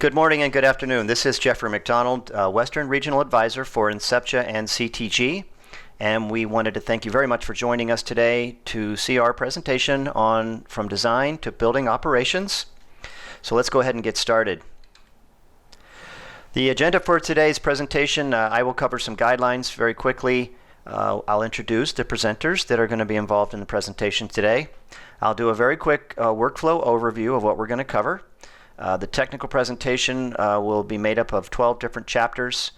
Good morning and good afternoon. This is Jeffrey McDonald, Western Regional Advisor for Enceptia and CTG. And we wanted to thank you very much for joining us today to see our presentation on From Design to Building Operations. So let's go ahead and get started. The agenda for today's presentation, I will cover some guidelines very quickly. I'll introduce the presenters that are going to be involved in the presentation today. I'll do a very quick workflow overview of what we're going to cover. The technical presentation will be made up of 12 different chapters,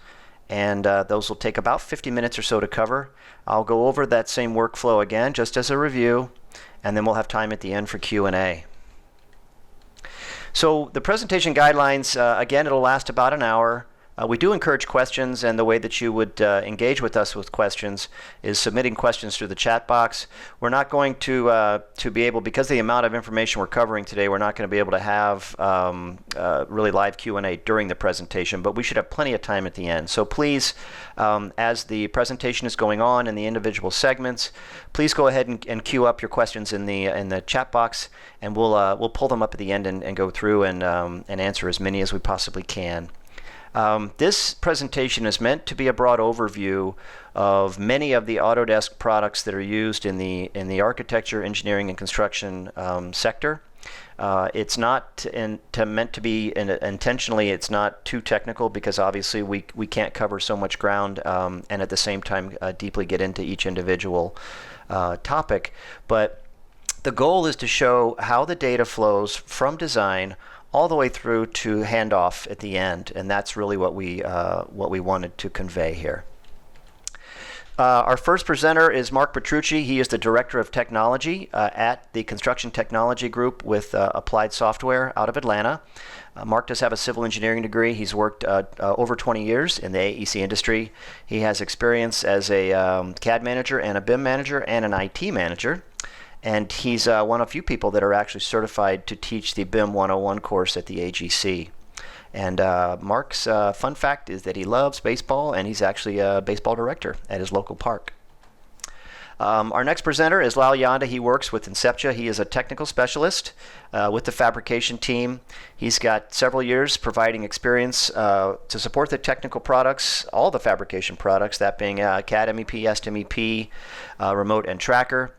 and those will take about 50 minutes or so to cover. I'll go over that same workflow again just as a review, and then we'll have time at the end for Q&A. So the presentation guidelines, again, it'll last about an hour. We do encourage questions, and the way that you would engage with us with questions is submitting questions through the chat box. We're not going to be able, because of the amount of information we're covering today, we're not going to be able to have really live Q&A during the presentation, but we should have plenty of time at the end. So please, as the presentation is going on in the individual segments, please go ahead and queue up your questions in the chat box, and we'll pull them up at the end and go through and answer as many as we possibly can. This presentation is meant to be a broad overview of many of the Autodesk products that are used in the architecture, engineering, and construction sector. It's not meant to be intentionally. It's not too technical because obviously we can't cover so much ground and at the same time deeply get into each individual topic. But the goal is to show how the data flows from design all the way through to handoff at the end, and that's really what we wanted to convey here. Our first presenter is Mark Petrucci. He is the Director of Technology at the Construction Technology Group with Applied Software out of Atlanta. Mark does have a civil engineering degree. He's worked over 20 years in the AEC industry. He has experience as a CAD manager and a BIM manager and an IT manager. And he's one of a few people that are actually certified to teach the BIM 101 course at the AGC. And Mark's fun fact is that he loves baseball, and he's actually a baseball director at his local park. Our next presenter is Lal Yanda. He works with Enceptia. He is a technical specialist with the Fabrication team. He's got several years providing experience to support the technical products, all the fabrication products, that being CADmep, ESTmep, Remote and Tracker.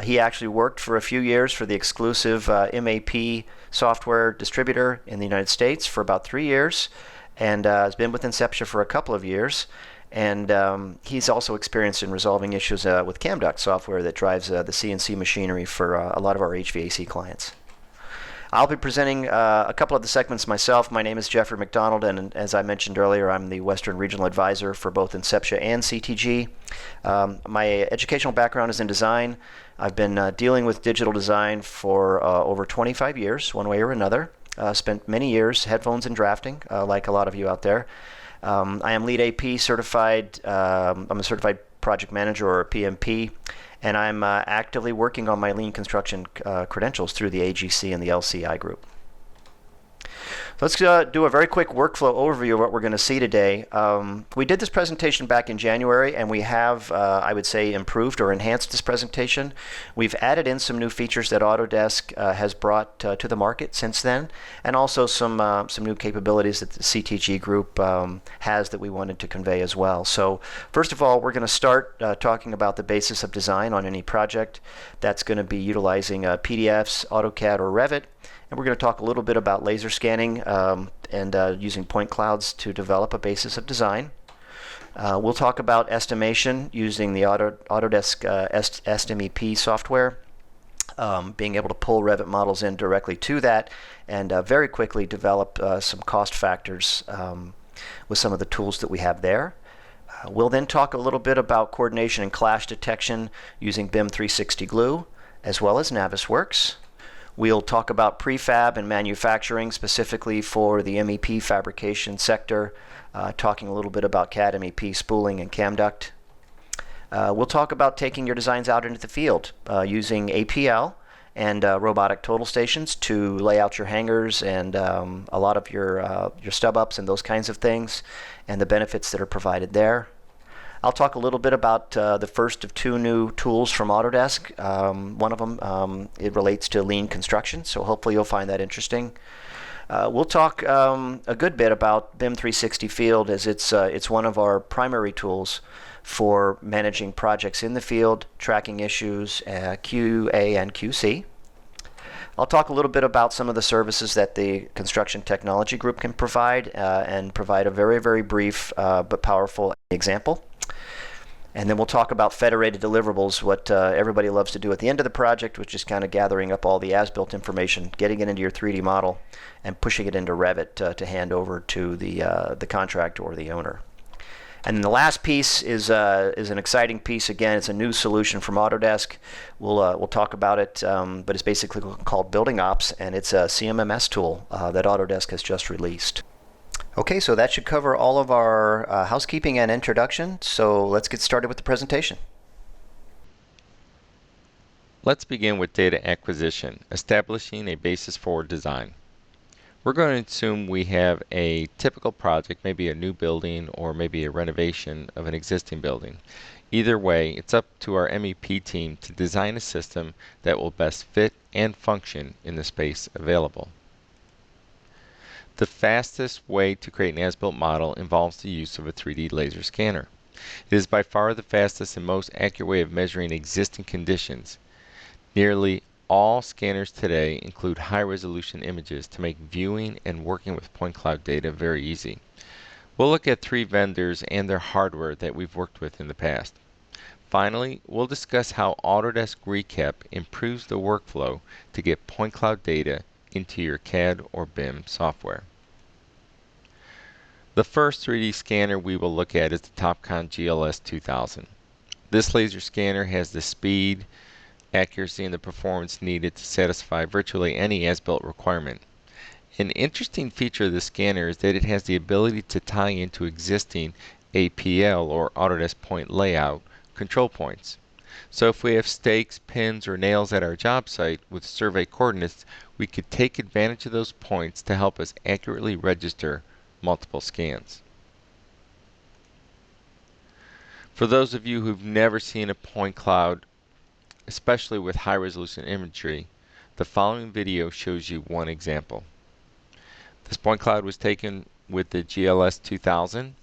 He actually worked for a few years for the exclusive MEP software distributor in the United States for about 3 years, and has been with Enceptia for a couple of years. And he's also experienced in resolving issues with CAMduct software that drives the CNC machinery for a lot of our HVAC clients. I'll be presenting a couple of the segments myself. My name is Jeffrey McDonald, and as I mentioned earlier, I'm the Western Regional Advisor for both Enceptia and CTG. My educational background is in design. I've been dealing with digital design for over 25 years, one way or another. Spent many years headphones and drafting, like a lot of you out there. I am Lead AP certified. I'm a certified project manager, or a PMP. And I'm actively working on my lean construction credentials through the AGC and the LCI group. Let's do a very quick workflow overview of what we're going to see today. We did this presentation back in January, and we have, I would say, improved or enhanced this presentation. We've added in some new features that Autodesk has brought to the market since then, and also some new capabilities that the CTG group has that we wanted to convey as well. So first of all, we're going to start talking about the basis of design on any project. That's going to be utilizing PDFs, AutoCAD, or Revit. And we're going to talk a little bit about laser scanning and using point clouds to develop a basis of design. We'll talk about estimation using the Autodesk ESTmep software, being able to pull Revit models in directly to that, and very quickly develop some cost factors with some of the tools that we have there. We'll then talk a little bit about coordination and clash detection using BIM 360 Glue, as well as Navisworks. We'll talk about prefab and manufacturing, specifically for the MEP fabrication sector, talking a little bit about CADmep spooling and CAMduct. We'll talk about taking your designs out into the field using APL and robotic total stations to lay out your hangars and a lot of your stub ups and those kinds of things, and the benefits that are provided there. I'll talk a little bit about the first of two new tools from Autodesk. One of them, it relates to lean construction, so hopefully you'll find that interesting. We'll talk a good bit about BIM 360 Field, as it's one of our primary tools for managing projects in the field, tracking issues, QA and QC. I'll talk a little bit about some of the services that the Construction Technology Group can provide and provide a very, very brief but powerful example. And then we'll talk about federated deliverables, what everybody loves to do at the end of the project, which is kind of gathering up all the as-built information, getting it into your 3D model, and pushing it into Revit to hand over to the contractor or the owner. And then the last piece is an exciting piece. Again, it's a new solution from Autodesk. We'll talk about it, but it's basically called Building Ops, and it's a CMMS tool that Autodesk has just released. Okay, so that should cover all of our housekeeping and introduction. So let's get started with the presentation. Let's begin with data acquisition, establishing a basis for design. We're going to assume we have a typical project, maybe a new building or maybe a renovation of an existing building. Either way, it's up to our MEP team to design a system that will best fit and function in the space available. The fastest way to create an as-built model involves the use of a 3D laser scanner. It is by far the fastest and most accurate way of measuring existing conditions. Nearly all scanners today include high-resolution images to make viewing and working with point cloud data very easy. We'll look at 3 vendors and their hardware that we've worked with in the past. Finally, we'll discuss how Autodesk Recap improves the workflow to get point cloud data into your CAD or BIM software. The first 3D scanner we will look at is the Topcon GLS 2000. This laser scanner has the speed, accuracy, and the performance needed to satisfy virtually any as-built requirement. An interesting feature of the scanner is that it has the ability to tie into existing APL or Autodesk Point Layout control points. So if we have stakes, pins, or nails at our job site with survey coordinates, we could take advantage of those points to help us accurately register multiple scans. For those of you who've never seen a point cloud, especially with high-resolution imagery, the following video shows you one example. This point cloud was taken with the GLS 2000,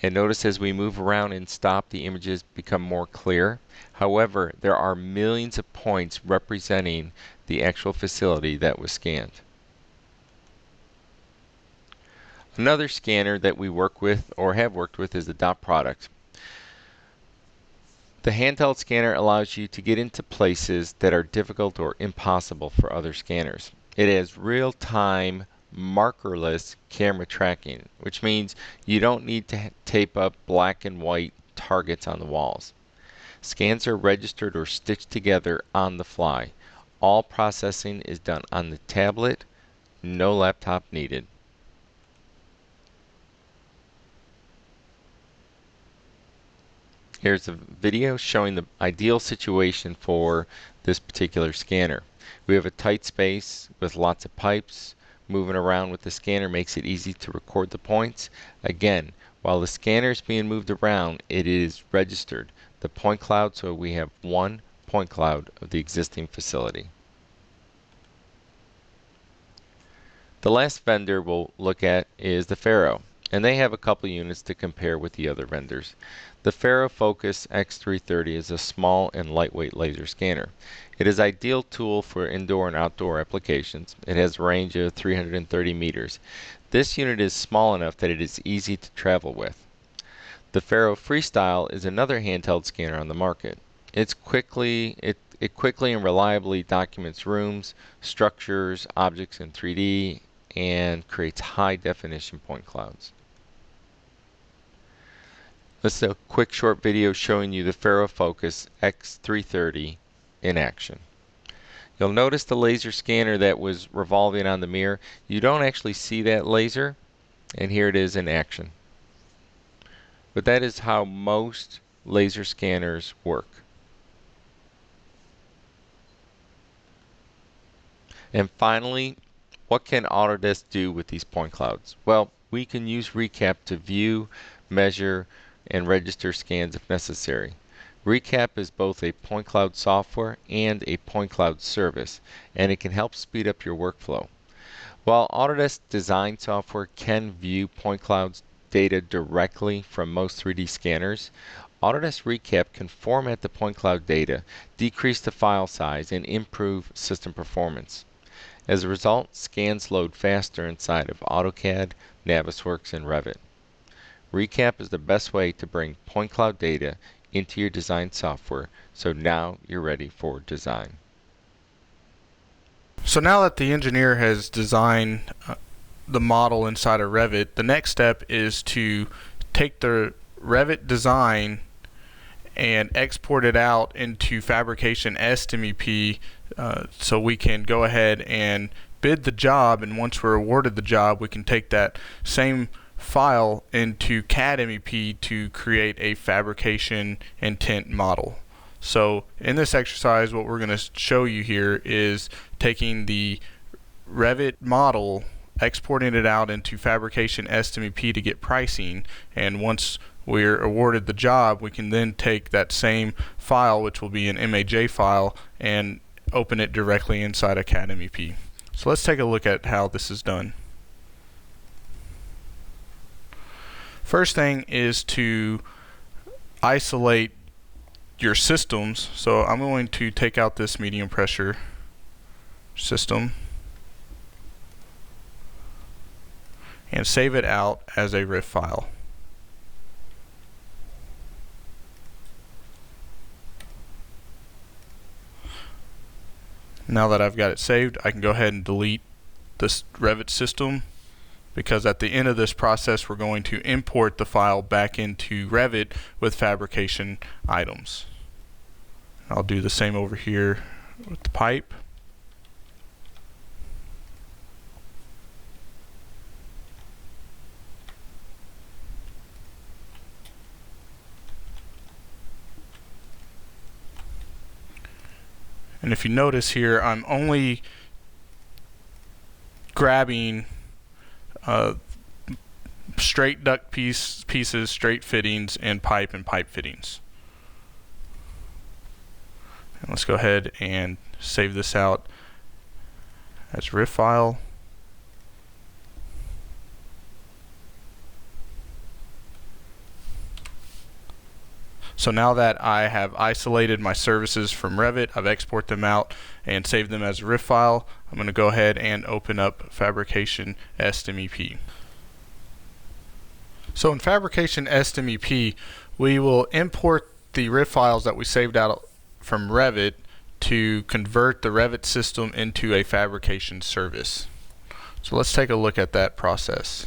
and notice as we move around and stop, the images become more clear. However, there are millions of points representing the actual facility that was scanned. Another scanner that we work with or have worked with is the dot product. The handheld scanner allows you to get into places that are difficult or impossible for other scanners. It has real-time markerless camera tracking, which means you don't need to tape up black and white targets on the walls. Scans are registered or stitched together on the fly. All processing is done on the tablet, no laptop needed. Here's a video showing the ideal situation for this particular scanner. We have a tight space with lots of pipes. Moving around with the scanner makes it easy to record the points. Again, while the scanner is being moved around, it is registered. The point cloud, so we have one point cloud of the existing facility. The last vendor we'll look at is the Faro, and they have a couple units to compare with the other vendors. The Faro Focus X330 is a small and lightweight laser scanner. It is an ideal tool for indoor and outdoor applications. It has a range of 330 meters. This unit is small enough that it is easy to travel with. The Faro Freestyle is another handheld scanner on the market. It quickly and reliably documents rooms, structures, objects in 3D, and creates high-definition point clouds. This is a quick short video showing you the Faro Focus X330 in action. You'll notice the laser scanner that was revolving on the mirror. You don't actually see that laser, and here it is in action. But that is how most laser scanners work. And finally, what can Autodesk do with these point clouds? Well, we can use Recap to view, measure, and register scans if necessary. Recap is both a point cloud software and a point cloud service, and it can help speed up your workflow. While Autodesk design software can view point clouds data directly from most 3D scanners, Autodesk Recap can format the point cloud data, decrease the file size, and improve system performance. As a result, scans load faster inside of AutoCAD, Navisworks, and Revit. Recap is the best way to bring point cloud data into your design software, so now you're ready for design. So now that the engineer has designed the model inside of Revit, the next step is to take the Revit design and export it out into Fabrication ESTmep so we can go ahead and bid the job, and once we're awarded the job, we can take that same file into CADmep to create a fabrication intent model. So in this exercise, what we're going to show you here is taking the Revit model, exporting it out into Fabrication ESTmep to get pricing, and once we're awarded the job, we can then take that same file, which will be an MAJ file, and open it directly inside of CADmep. So let's take a look at how this is done. First thing is to isolate your systems. So I'm going to take out this medium pressure system and save it out as a RIF file. Now that I've got it saved, I can go ahead and delete this Revit system, because at the end of this process we're going to import the file back into Revit with fabrication items. I'll do the same over here with the pipe. And if you notice here, I'm only grabbing straight duct pieces, straight fittings, and pipe fittings. And let's go ahead and save this out as RIF file. So now that I have isolated my services from Revit, I've exported them out and saved them as a RIF file. I'm going to go ahead and open up Fabrication ESTmep. So in Fabrication ESTmep, we will import the RIF files that we saved out from Revit to convert the Revit system into a fabrication service. So let's take a look at that process.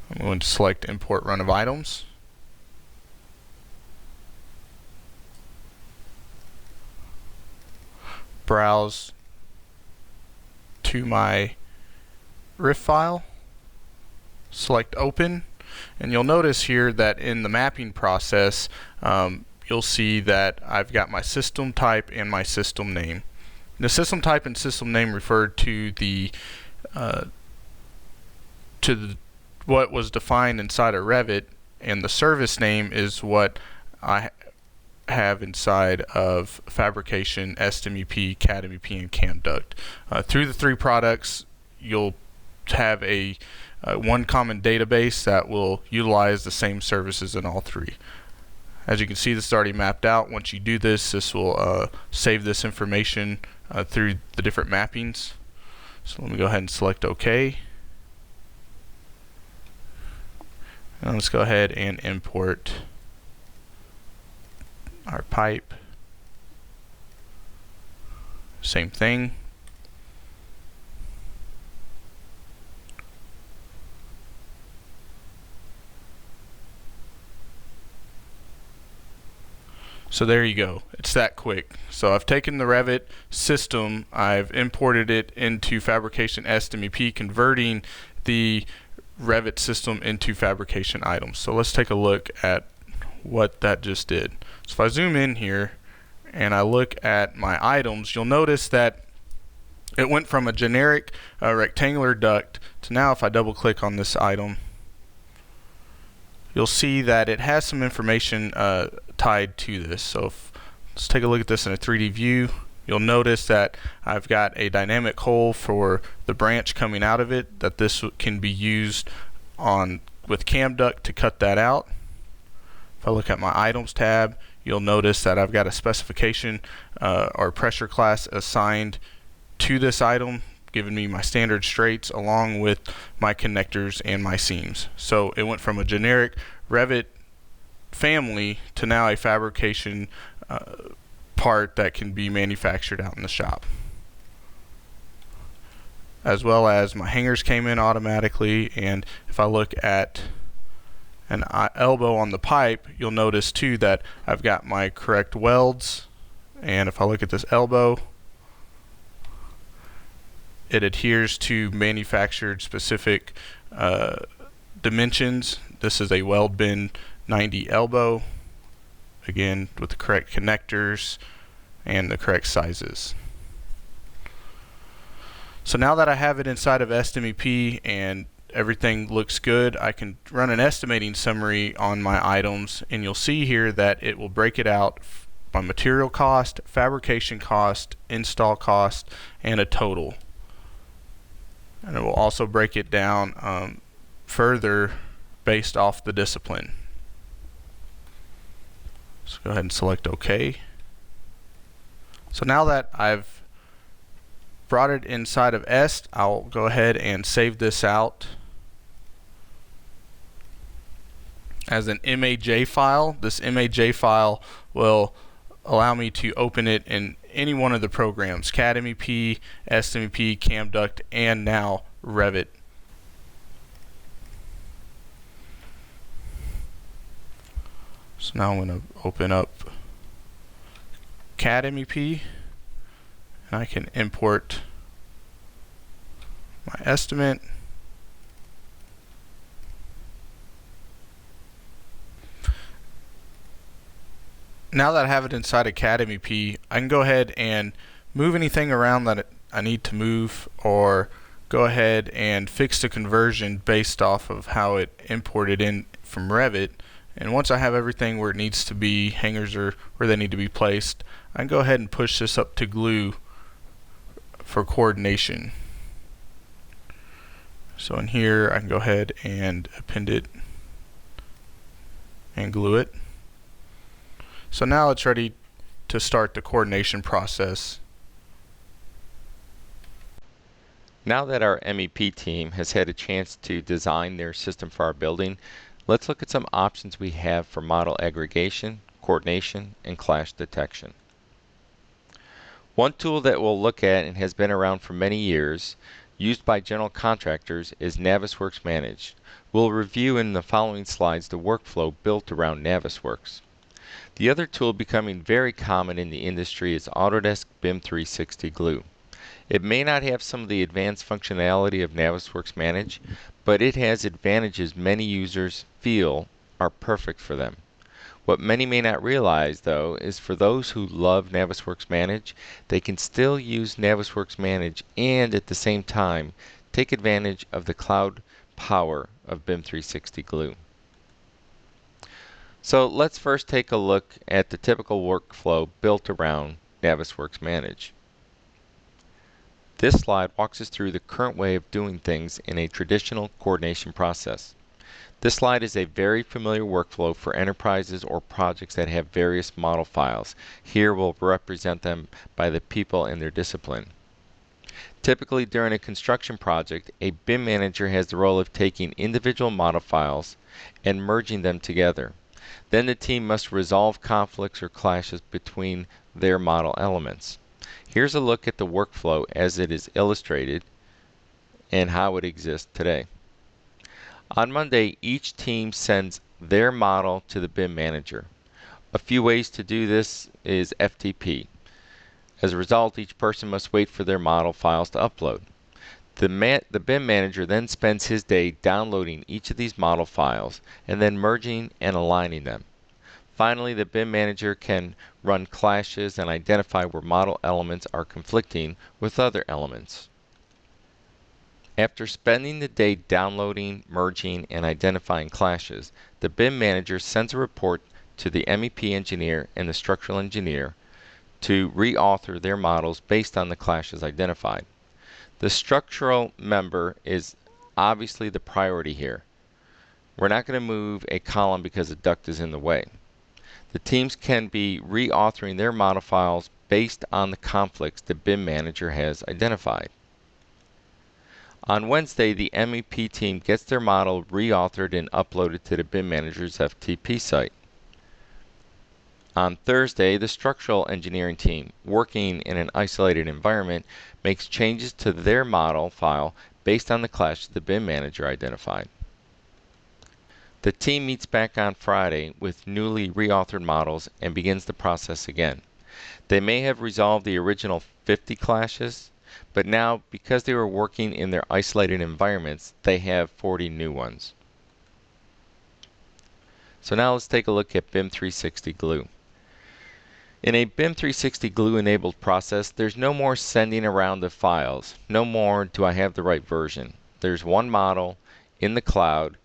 I'm going to select Import Run of Items. Browse to my RIF file, select Open, and you'll notice here that in the mapping process you'll see that I've got my system type and my system name. The system type and system name refer to what was defined inside of Revit, and the service name is what I have inside of Fabrication ESTmep, CADmep, and CAMDuct. Through the three products, you'll have a one common database that will utilize the same services in all three. As you can see, this is already mapped out. Once you do this, this will save this information through the different mappings. So let me go ahead and select OK. And let's go ahead and import our pipe. Same thing. So there you go. It's that quick. So I've taken the Revit system, I've imported it into Fabrication ESTmep, converting the Revit system into fabrication items. So let's take a look at what that just did. So if I zoom in here and I look at my items, you'll notice that it went from a generic rectangular duct to now, if I double click on this item, you'll see that it has some information tied to this. So let's take a look at this in a 3D view. You'll notice that I've got a dynamic hole for the branch coming out of it, that this can be used with CAMDuct to cut that out. If I look at my items tab, you'll notice that I've got a specification or pressure class assigned to this item, giving me my standard straights along with my connectors and my seams. So it went from a generic Revit family to now a fabrication part that can be manufactured out in the shop. As well as my hangers came in automatically, and if I look at an elbow on the pipe, you'll notice too that I've got my correct welds, and if I look at this elbow, it adheres to manufactured specific dimensions. This is a weld bin 90 elbow, again with the correct connectors and the correct sizes. So now that I have it inside of ESTmep and everything looks good, I can run an estimating summary on my items, and you'll see here that it will break it out by material cost, fabrication cost, install cost, and a total. And it will also break it down further based off the discipline. So go ahead and select OK. So now that I've brought it inside of EST, I'll go ahead and save this out as an MAJ file. This MAJ file will allow me to open it in any one of the programs: CADmep, ESTmep, CAMDuct, and now Revit. So now I'm going to open up CADmep, and I can import my estimate. Now that I have it inside of CADmep, I can go ahead and move anything around that I need to move, or go ahead and fix the conversion based off of how it imported in from Revit. And once I have everything where it needs to be, hangers are where they need to be placed, I can go ahead and push this up to glue for coordination. So in here I can go ahead and append it and glue it. So now it's ready to start the coordination process. Now that our MEP team has had a chance to design their system for our building, let's look at some options we have for model aggregation, coordination, and clash detection. One tool that we'll look at and has been around for many years, used by general contractors, is Navisworks Manage. We'll review in the following slides the workflow built around Navisworks. The other tool becoming very common in the industry is Autodesk BIM 360 Glue. It may not have some of the advanced functionality of Navisworks Manage, but it has advantages many users feel are perfect for them. What many may not realize, though, is for those who love Navisworks Manage, they can still use Navisworks Manage and at the same time take advantage of the cloud power of BIM 360 Glue. So let's first take a look at the typical workflow built around Navisworks Manage. This slide walks us through the current way of doing things in a traditional coordination process. This slide is a very familiar workflow for enterprises or projects that have various model files. Here we'll represent them by the people in their discipline. Typically during a construction project, a BIM manager has the role of taking individual model files and merging them together. Then the team must resolve conflicts or clashes between their model elements. Here's a look at the workflow as it is illustrated and how it exists today. On Monday, each team sends their model to the BIM manager. A few ways to do this is FTP. As a result, each person must wait for their model files to upload. The BIM manager then spends his day downloading each of these model files and then merging and aligning them. Finally, the BIM manager can run clashes and identify where model elements are conflicting with other elements. After spending the day downloading, merging, and identifying clashes, the BIM manager sends a report to the MEP engineer and the structural engineer to reauthor their models based on the clashes identified. The structural member is obviously the priority here. We're not going to move a column because a duct is in the way. The teams can be reauthoring their model files based on the conflicts the BIM manager has identified. On Wednesday, the MEP team gets their model reauthored and uploaded to the BIM manager's FTP site. On Thursday, the structural engineering team, working in an isolated environment, makes changes to their model file based on the clash the BIM manager identified. The team meets back on Friday with newly reauthored models and begins the process again. They may have resolved the original 50 clashes, but now, because they were working in their isolated environments, they have 40 new ones. So now let's take a look at BIM 360 Glue. In a BIM 360 Glue enabled process, there's no more sending around the files. No more do I have the right version. There's one model in the cloud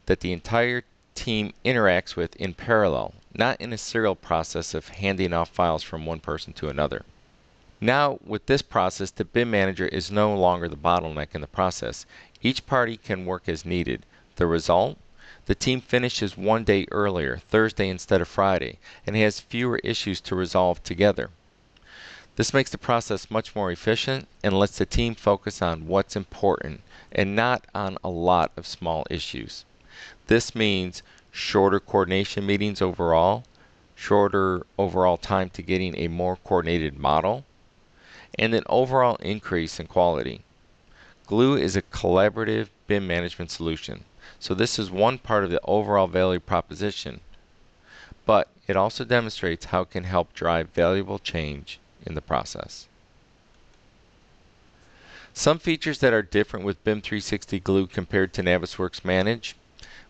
that the entire team interacts with in parallel, not in a serial process of handing off files from one person to another. Now, with this process, the BIM manager is no longer the bottleneck in the process. Each party can work as needed. The result? The team finishes one day earlier, Thursday instead of Friday, and has fewer issues to resolve together. This makes the process much more efficient and lets the team focus on what's important and not on a lot of small issues. This means shorter coordination meetings overall, shorter overall time to getting a more coordinated model, and an overall increase in quality. Glue is a collaborative BIM management solution, so this is one part of the overall value proposition, but it also demonstrates how it can help drive valuable change in the process. Some features that are different with BIM 360 Glue compared to Navisworks Manage.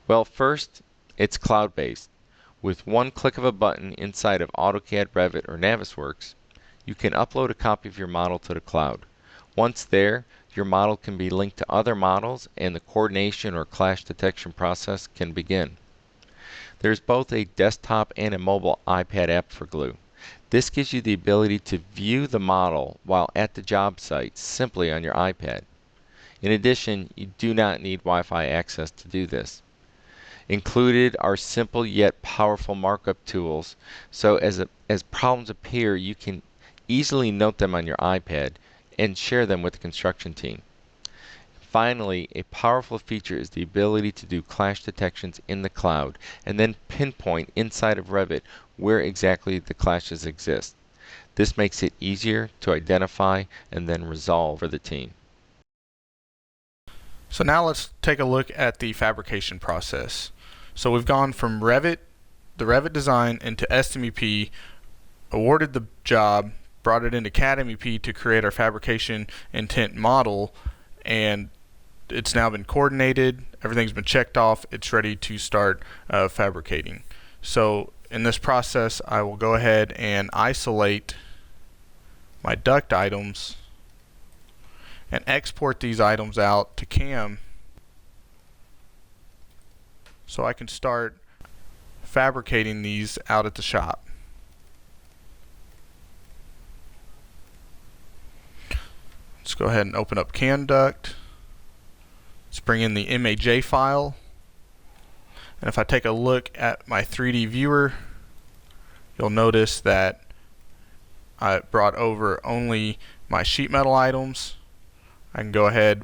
Well, first, it's cloud-based. With one click of a button inside of AutoCAD, Revit, or Navisworks, you can upload a copy of your model to the cloud. Once there, your model can be linked to other models and the coordination or clash detection process can begin. There's both a desktop and a mobile iPad app for Glue. This gives you the ability to view the model while at the job site simply on your iPad. In addition, you do not need Wi-Fi access to do this. Included are simple yet powerful markup tools, so as problems appear, you can easily note them on your iPad and share them with the construction team. Finally, a powerful feature is the ability to do clash detections in the cloud and then pinpoint inside of Revit where exactly the clashes exist. This makes it easier to identify and then resolve for the team. So now let's take a look at the fabrication process. So we've gone from Revit, the Revit design, into ESTmep, awarded the job, brought it into CADmep to create our fabrication intent model, and it's now been coordinated, everything's been checked off, it's ready to start fabricating. So in this process, I will go ahead and isolate my duct items and export these items out to CAM so I can start fabricating these out at the shop. Let's go ahead and open up CANduct. Let's bring in the MAJ file. And if I take a look at my 3D viewer, you'll notice that I brought over only my sheet metal items. I can go ahead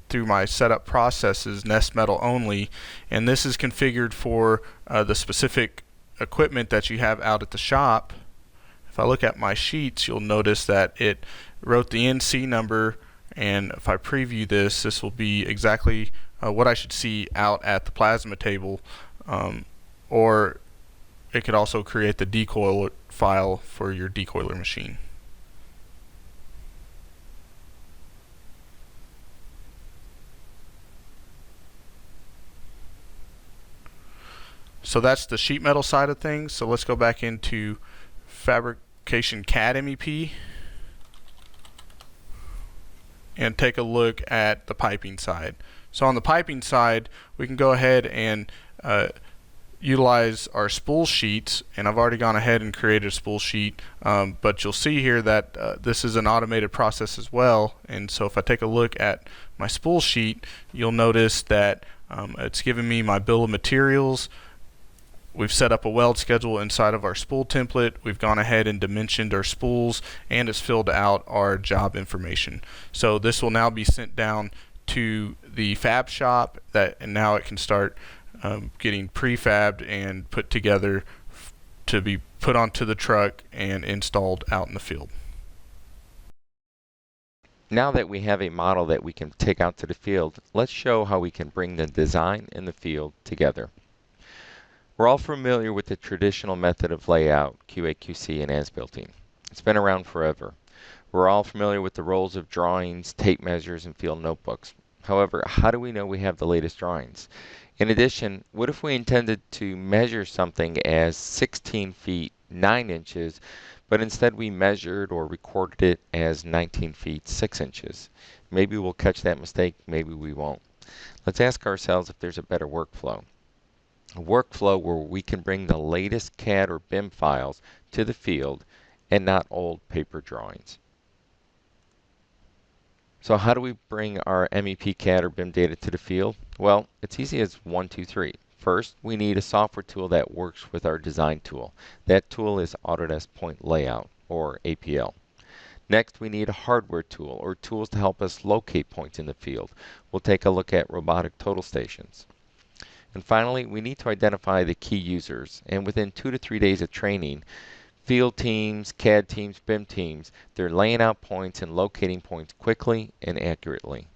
through my setup processes, nest metal only, and this is configured for the specific equipment that you have out at the shop. If I look at my sheets, you'll notice that it wrote the NC number, and if I preview this, this will be exactly what I should see out at the plasma table, or it could also create the decoiler file for your decoiler machine. So that's the sheet metal side of things. So let's go back into Fabrication CADmep and take a look at the piping side. So on the piping side, we can go ahead and utilize our spool sheets, and I've already gone ahead and created a spool sheet, but you'll see here that this is an automated process as well. And so if I take a look at my spool sheet, you'll notice that it's giving me my bill of materials. We've set up a weld schedule inside of our spool template. We've gone ahead and dimensioned our spools, and it's filled out our job information. So this will now be sent down to the fab shop, and now it can start getting prefabbed and put together to be put onto the truck and installed out in the field. Now that we have a model that we can take out to the field, let's show how we can bring the design and the field together. We're all familiar with the traditional method of layout, QA/QC, and as-builting. It's been around forever. We're all familiar with the roles of drawings, tape measures, and field notebooks. However, how do we know we have the latest drawings? In addition, what if we intended to measure something as 16 feet 9 inches, but instead we measured or recorded it as 19 feet 6 inches? Maybe we'll catch that mistake, maybe we won't. Let's ask ourselves if there's a better workflow. A workflow where we can bring the latest CAD or BIM files to the field and not old paper drawings. So how do we bring our MEP, CAD, or BIM data to the field? Well, it's easy as 1, 2, 3. First, we need a software tool that works with our design tool. That tool is Autodesk Point Layout, or APL. Next, we need a hardware tool, or tools to help us locate points in the field. We'll take a look at robotic total stations. And finally, we need to identify the key users. And within 2 to 3 days of training, field teams, CAD teams, BIM teams, they're laying out points and locating points quickly and accurately.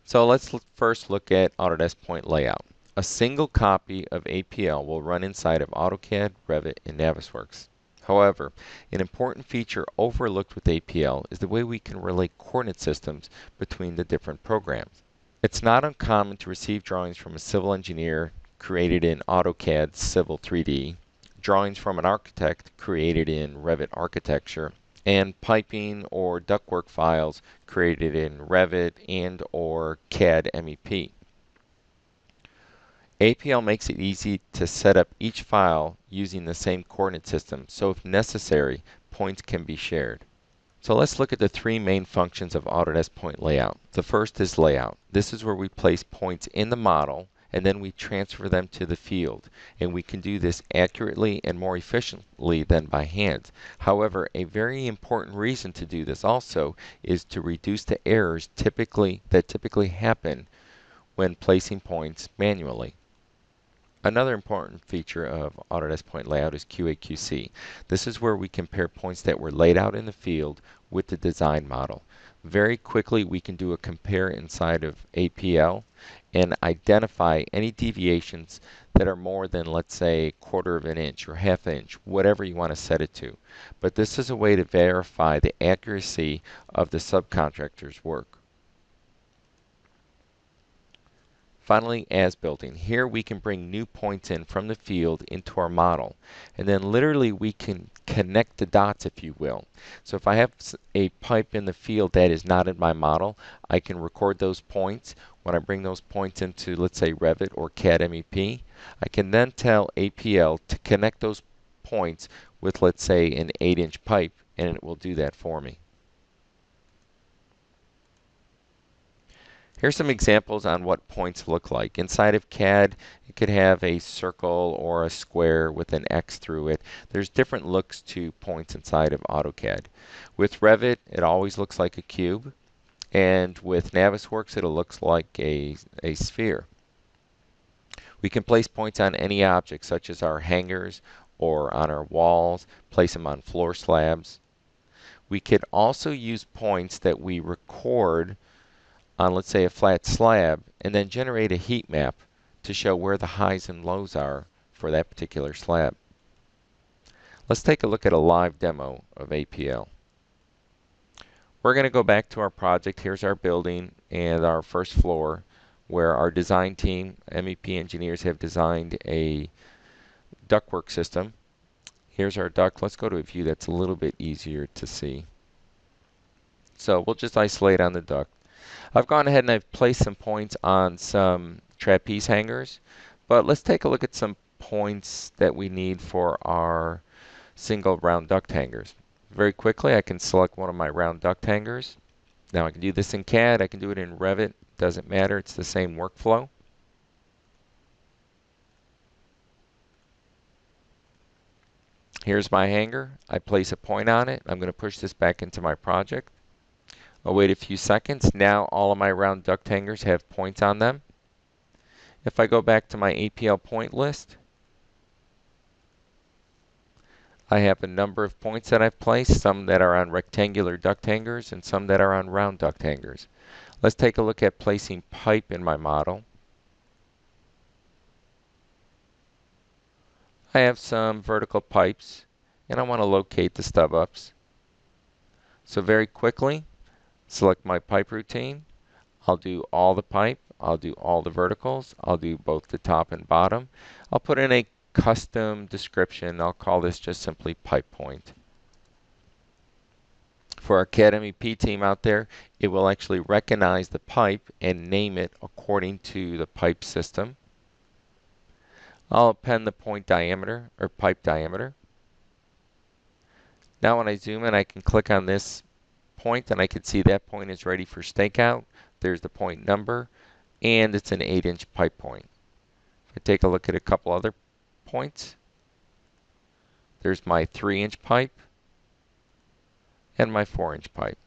So let's first look at Autodesk Point Layout. A single copy of APL will run inside of AutoCAD, Revit, and Navisworks. However, an important feature overlooked with APL is the way we can relate coordinate systems between the different programs. It's not uncommon to receive drawings from a civil engineer created in AutoCAD Civil 3D, drawings from an architect created in Revit Architecture, and piping or ductwork files created in Revit and or CAD MEP. APL makes it easy to set up each file using the same coordinate system, so if necessary, points can be shared. So let's look at the 3 main functions of Autodesk Point Layout. The first is layout. This is where we place points in the model and then we transfer them to the field. And we can do this accurately and more efficiently than by hand. However, a very important reason to do this also is to reduce the errors that typically happen when placing points manually. Another important feature of Autodesk Point Layout is QA/QC. This is where we compare points that were laid out in the field with the design model. Very quickly we can do a compare inside of APL and identify any deviations that are more than, let's say, 1/4 of an inch or 1/2 inch, whatever you want to set it to. But this is a way to verify the accuracy of the subcontractor's work. Finally, as-building. Here we can bring new points in from the field into our model. And then literally we can connect the dots, if you will. So if I have a pipe in the field that is not in my model, I can record those points. When I bring those points into, let's say, Revit or CAD MEP, I can then tell APL to connect those points with, let's say, an 8-inch pipe, and it will do that for me. Here's some examples on what points look like. Inside of CAD, it could have a circle or a square with an X through it. There's different looks to points inside of AutoCAD. With Revit, it always looks like a cube. And with Navisworks, it looks like a sphere. We can place points on any object, such as our hangers or on our walls, place them on floor slabs. We could also use points that we record on, let's say, a flat slab, and then generate a heat map to show where the highs and lows are for that particular slab. Let's take a look at a live demo of APL. We're going to go back to our project. Here's our building and our first floor where our design team, MEP engineers, have designed a ductwork system. Here's our duct. Let's go to a view that's a little bit easier to see. So we'll just isolate on the duct. I've gone ahead and I've placed some points on some trapeze hangers. But let's take a look at some points that we need for our single round duct hangers. Very quickly, I can select one of my round duct hangers. Now I can do this in CAD, I can do it in Revit, doesn't matter, it's the same workflow. Here's my hanger. I place a point on it. I'm going to push this back into my project. I'll wait a few seconds. Now all of my round duct hangers have points on them. If I go back to my APL point list, I have a number of points that I've placed, some that are on rectangular duct hangers and some that are on round duct hangers. Let's take a look at placing pipe in my model. I have some vertical pipes and I want to locate the stub ups. So very quickly, select my pipe routine. I'll do all the pipe, I'll do all the verticals, I'll do both the top and bottom. I'll put in a custom description. I'll call this just simply pipe point. For our CADmep team out there, it will actually recognize the pipe and name it according to the pipe system. I'll append the point diameter or pipe diameter. Now when I zoom in, I can click on this point and I can see that point is ready for stakeout. There's the point number and it's an 8-inch pipe point. If I take a look at a couple other points, there's my 3-inch pipe and my 4-inch pipe.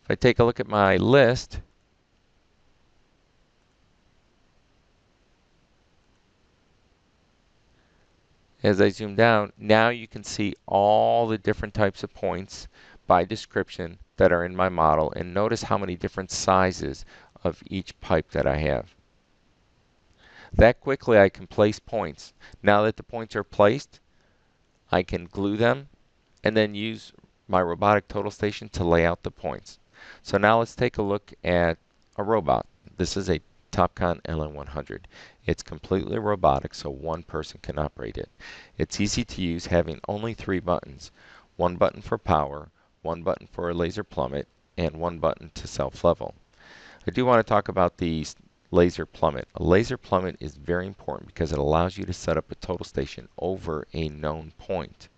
If I take a look at my list, as I zoom down, now you can see all the different types of points by description that are in my model, and notice how many different sizes of each pipe that I have. That quickly I can place points. Now that the points are placed, I can glue them and then use my robotic total station to lay out the points. So now let's take a look at a robot. This is a Topcon LN100. It's completely robotic, so one person can operate it. It's easy to use, having only 3 buttons. One button for power, one button for a laser plummet, and one button to self-level. I do want to talk about the laser plummet. A laser plummet is very important because it allows you to set up a total station over a known point.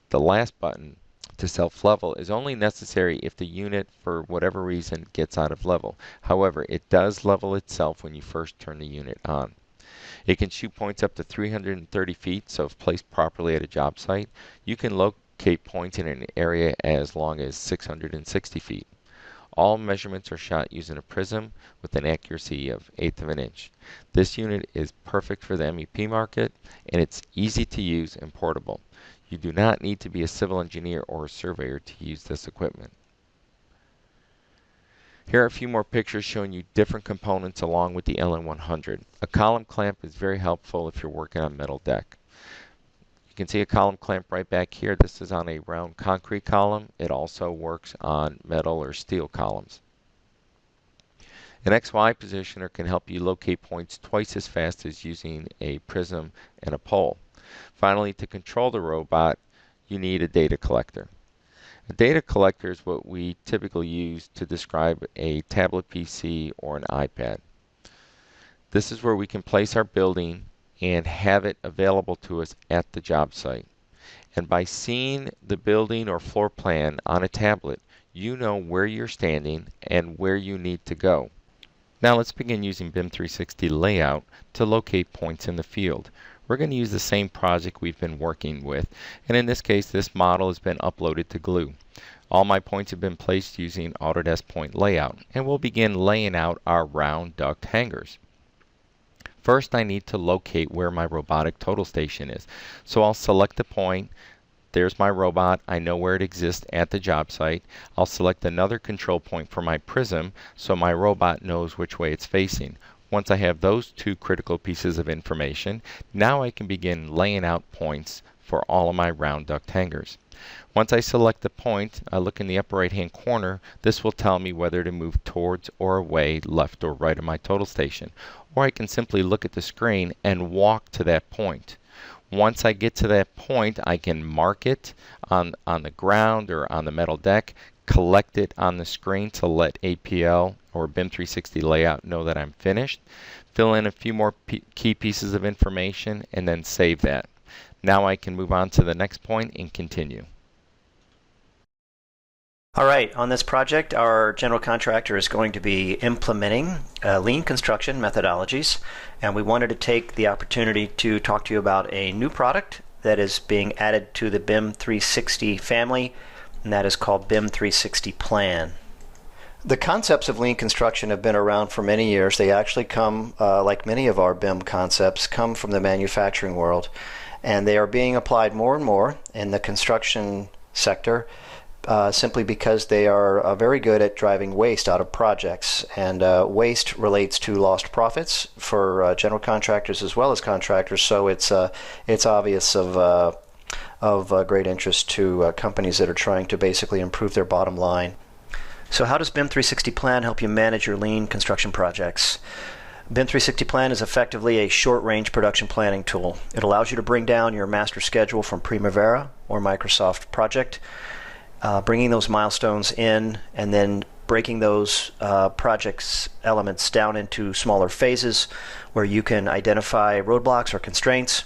The last button, to self-level, is only necessary if the unit, for whatever reason, gets out of level. However, it does level itself when you first turn the unit on. It can shoot points up to 330 feet, so if placed properly at a job site, you can locate points in an area as long as 660 feet. All measurements are shot using a prism with an accuracy of 1/8 of an inch. This unit is perfect for the MEP market, and it's easy to use and portable. You do not need to be a civil engineer or a surveyor to use this equipment. Here are a few more pictures showing you different components along with the LN100. A column clamp is very helpful if you're working on metal deck. You can see a column clamp right back here. This is on a round concrete column. It also works on metal or steel columns. An XY positioner can help you locate points twice as fast as using a prism and a pole. Finally, to control the robot, you need a data collector. A data collector is what we typically use to describe a tablet PC or an iPad. This is where we can place our building and have it available to us at the job site. And by seeing the building or floor plan on a tablet, you know where you're standing and where you need to go. Now let's begin using BIM 360 layout to locate points in the field. We're going to use the same project we've been working with, and in this case this model has been uploaded to glue. All my points have been placed using Autodesk point layout, and we'll begin laying out our round duct hangers. First, I need to locate where my robotic total station is. So I'll select the point. There's my robot. I know where it exists at the job site. I'll select another control point for my prism so my robot knows which way it's facing. Once I have those two critical pieces of information, now I can begin laying out points for all of my round duct hangers. Once I select the point, I look in the upper right hand corner. This will tell me whether to move towards or away, left or right of my total station. Or I can simply look at the screen and walk to that point. Once I get to that point, I can mark it on the ground or on the metal deck, collect it on the screen to let APL or BIM 360 layout know that I'm finished, fill in a few more key pieces of information, and then save that. Now I can move on to the next point and continue. All right, on this project, our general contractor is going to be implementing lean construction methodologies, and we wanted to take the opportunity to talk to you about a new product that is being added to the BIM 360 family, and that is called BIM 360 Plan. The concepts of lean construction have been around for many years. They actually come, like many of our BIM concepts, come from the manufacturing world, and they are being applied more and more in the construction sector, simply because they are very good at driving waste out of projects. And waste relates to lost profits for general contractors as well as contractors, so it's obvious of great interest to companies that are trying to basically improve their bottom line. So how does BIM 360 Plan help you manage your lean construction projects? BIM 360 Plan is effectively a short-range production planning tool. It allows you to bring down your master schedule from Primavera or Microsoft Project, bringing those milestones in and then breaking those projects elements down into smaller phases where you can identify roadblocks or constraints,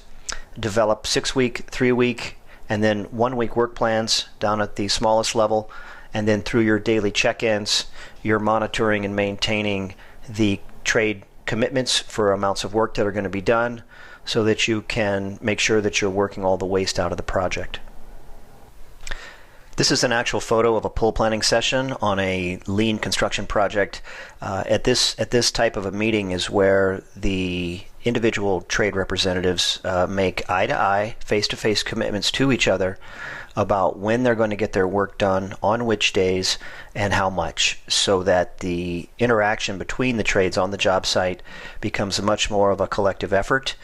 develop 6-week, 3-week, and then 1-week work plans down at the smallest level, and then through your daily check-ins, you're monitoring and maintaining the trade commitments for amounts of work that are going to be done so that you can make sure that you're working all the waste out of the project. This is an actual photo of a pull planning session on a lean construction project. At this type of a meeting is where the individual trade representatives make eye-to-eye, face-to-face commitments to each other about when they're going to get their work done, on which days, and how much, so that the interaction between the trades on the job site becomes much more of a collective effort,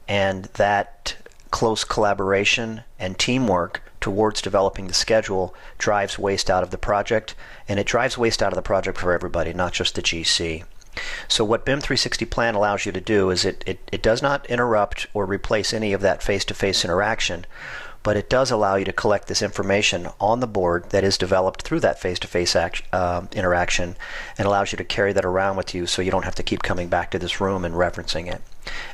and that close collaboration and teamwork towards developing the schedule drives waste out of the project, and it drives waste out of the project for everybody, not just the GC. So what BIM 360 Plan allows you to do is it does not interrupt or replace any of that face-to-face interaction, but it does allow you to collect this information on the board that is developed through that face-to-face interaction, and allows you to carry that around with you so you don't have to keep coming back to this room and referencing it.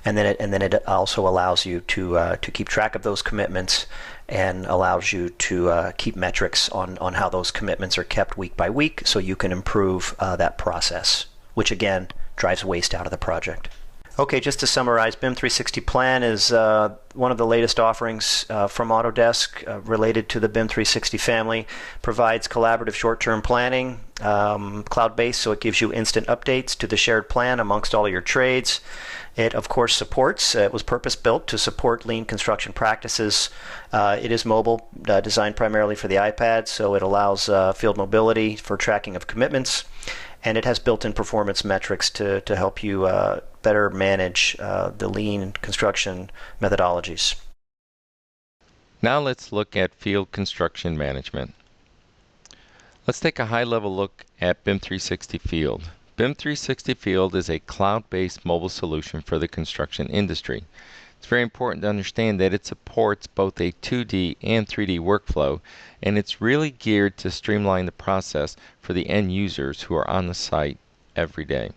And then it also allows you to keep track of those commitments, and allows you to keep metrics on how those commitments are kept week by week, so you can improve that process, which again drives waste out of the project. Okay, just to summarize, BIM 360 Plan is one of the latest offerings from Autodesk related to the BIM 360 family. Provides collaborative short-term planning, cloud-based, so it gives you instant updates to the shared plan amongst all of your trades. It, of course, supports, it was purpose-built to support lean construction practices. It is mobile, designed primarily for the iPad, so it allows field mobility for tracking of commitments. And it has built-in performance metrics to help you better manage the lean construction methodologies. Now let's look at field construction management. Let's take a high-level look at BIM 360 Field. BIM 360 Field is a cloud-based mobile solution for the construction industry. It's very important to understand that it supports both a 2D and 3D workflow, and it's really geared to streamline the process for the end users who are on the site every day.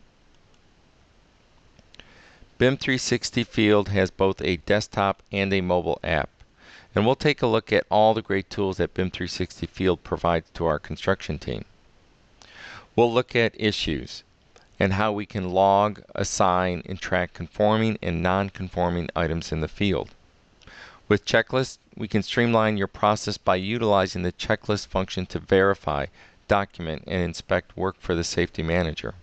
BIM 360 Field has both a desktop and a mobile app, and we'll take a look at all the great tools that BIM 360 Field provides to our construction team. We'll look at issues and how we can log, assign, and track conforming and non-conforming items in the field. With checklists, we can streamline your process by utilizing the checklist function to verify, document, and inspect work for the safety manager.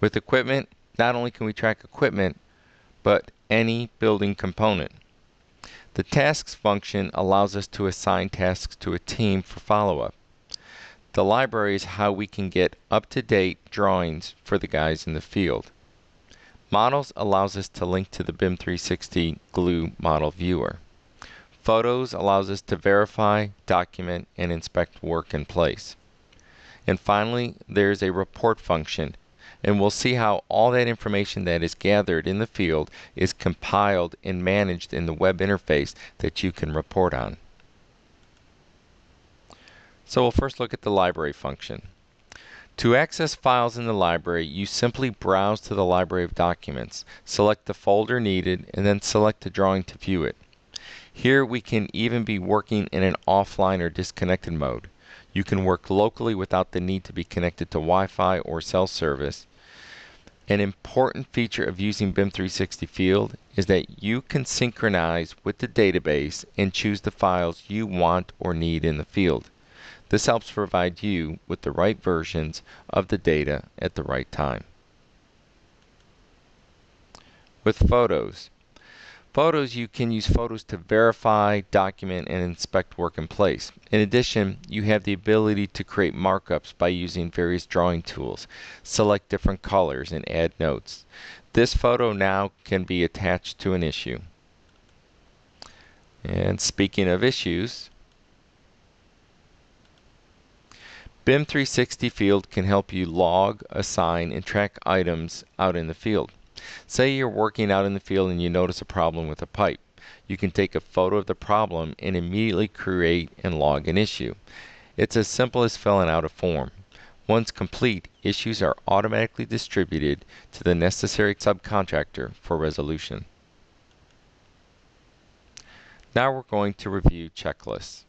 With equipment, not only can we track equipment, but any building component. The tasks function allows us to assign tasks to a team for follow-up. The library is how we can get up-to-date drawings for the guys in the field. Models allows us to link to the BIM 360 Glue model viewer. Photos allows us to verify, document, and inspect work in place. And finally, there's a report function, and we'll see how all that information that is gathered in the field is compiled and managed in the web interface that you can report on. So we'll first look at the library function. To access files in the library, you simply browse to the library of documents, select the folder needed, and then select the drawing to view it. Here we can even be working in an offline or disconnected mode. You can work locally without the need to be connected to Wi-Fi or cell service. An important feature of using BIM 360 Field is that you can synchronize with the database and choose the files you want or need in the field. This helps provide you with the right versions of the data at the right time. With photos. You can use photos to verify, document, and inspect work in place. In addition, you have the ability to create markups by using various drawing tools, select different colors, and add notes. This photo now can be attached to an issue. And speaking of issues, BIM 360 Field can help you log, assign, and track items out in the field. Say you're working out in the field and you notice a problem with a pipe. You can take a photo of the problem and immediately create and log an issue. It's as simple as filling out a form. Once complete, issues are automatically distributed to the necessary subcontractor for resolution. Now we're going to review checklists.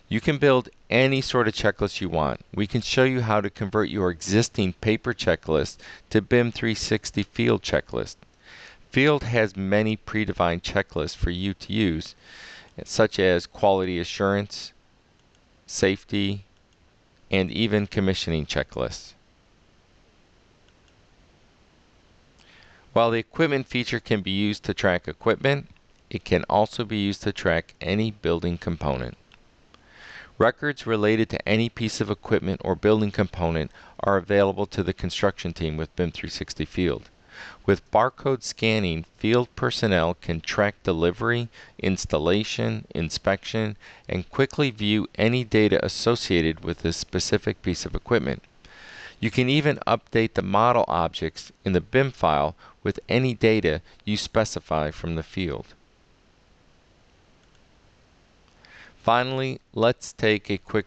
You can build any sort of checklist you want. We can show you how to convert your existing paper checklist to BIM 360 Field checklist. Field has many predefined checklists for you to use, such as quality assurance, safety, and even commissioning checklists. While the equipment feature can be used to track equipment, it can also be used to track any building component. Records related to any piece of equipment or building component are available to the construction team with BIM 360 Field. With barcode scanning, field personnel can track delivery, installation, inspection, and quickly view any data associated with this specific piece of equipment. You can even update the model objects in the BIM file with any data you specify from the field. Finally, let's take a quick